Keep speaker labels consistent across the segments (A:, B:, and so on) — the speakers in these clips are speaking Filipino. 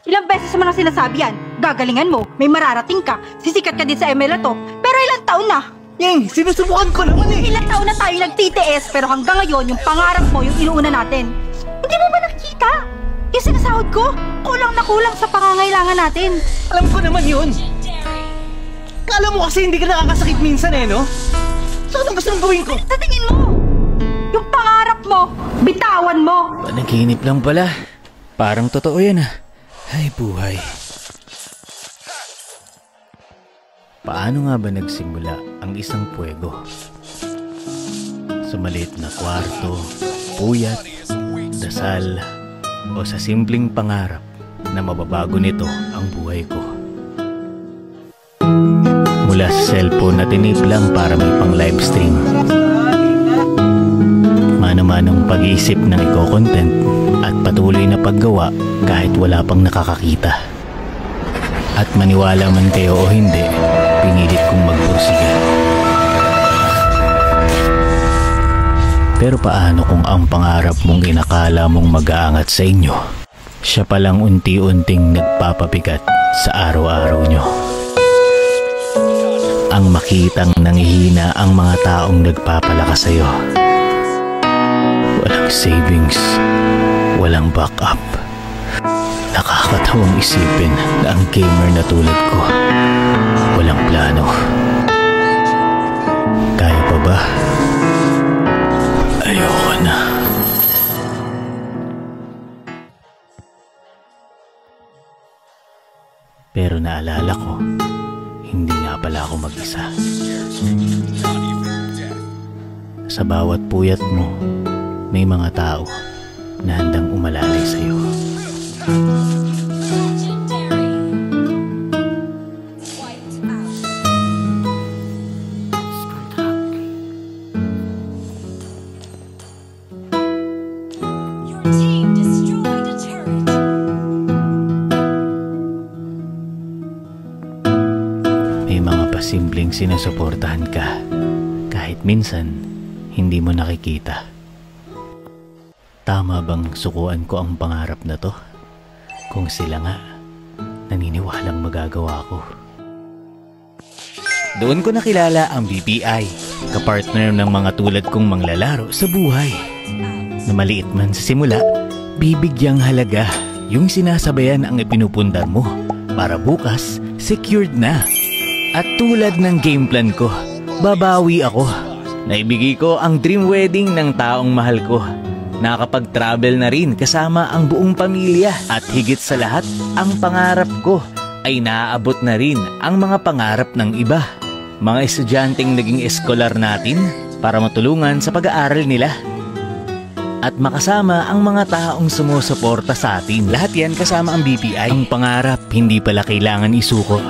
A: Ilang beses mo nang sinasabi yan. Gagalingan mo, may mararating ka, sisikat ka din sa ML na to. Pero ilang taon na?
B: Yeng, sinusubukan ko naman eh.
A: Ilang taon na tayo nag-TTS pero hanggang ngayon yung pangarap mo yung inuuna natin. Hindi mo ba nakikita? Yung sinasahod ko, kulang na kulang sa pangangailangan natin.
B: Alam ko naman yun. Kala mo kasi hindi ka nakakasakit minsan eh, no? So anong gusto mong gawin ko?
A: Sa tingin mo, yung pangarap mo, bitawan mo.
C: Panaginip lang pala. Parang totoo yan ah. Ay buhay. Paano nga ba nagsimula ang isang puwego? Sa maliit na kwarto, puyat, dasal, o sa simpleng pangarap na mababago nito ang buhay ko. Mula sa cellphone na tinip lang para may pang livestream. Mano-manong pag-iisip ng iko-content at patuloy na paggawa kahit wala pang nakakakita. At maniwala man kayo o hindi, pinilit kong magpursige. Pero paano kung ang pangarap mong inakala mong mag-aangat sa inyo, siya palang unti-unting nagpapabigat sa araw-araw nyo? Ang makitang nangihina ang mga taong nagpapalakas sa'yo. Walang savings, walang backup. Nakakatawang isipin na ang gamer na tulad ko, walang plano. Kaya pa ba? Ayoko na. Pero naalala ko, hindi nga pala ako mag-isa. Sa bawat puyat mo, may mga tao na handang umalalay sa'yo. May mga pasimpleng sinusuportahan ka kahit minsan hindi mo nakikita. Tama bang sukuan ko ang pangarap na to? Kung sila nga, naniniwalang magagawa ko. Doon ko nakilala ang BPI, kapartner ng mga tulad kong manglalaro sa buhay. Na maliit man sa simula, bibigyang halaga yung sinasabayan ang ipinupundar mo para bukas, secured na. At tulad ng game plan ko, babawi ako. Naibigay ko ang dream wedding ng taong mahal ko. Nakapag-travel na rin kasama ang buong pamilya. At higit sa lahat, ang pangarap ko ay naaabot na rin ang mga pangarap ng iba. Mga estudyanteng naging eskolar natin para matulungan sa pag-aaral nila. At makasama ang mga taong sumusuporta sa atin. Lahat yan kasama ang BPI. Ang pangarap hindi pala kailangan isuko.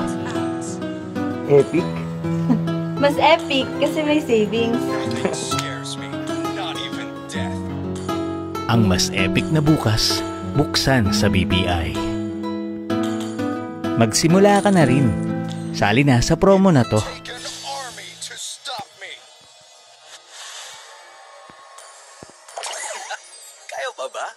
B: Epic?
A: Mas epic kasi may savings.
C: Ang mas epic na bukas, buksan sa BPI. Magsimula ka na rin. Sali na sa promo na to.
B: Kaya pa ba?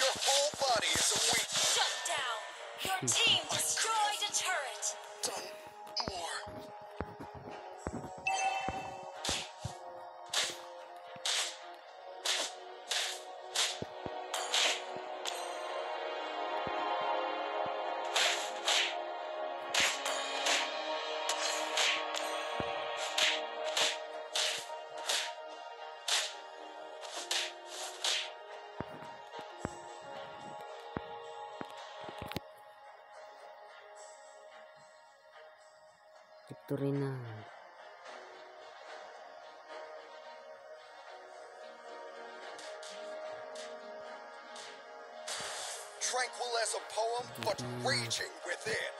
D: Your whole body is a weak. Shut down. Your team destroyed a turret. Done more.
E: Victory na.
D: Tranquil as a poem, but raging within.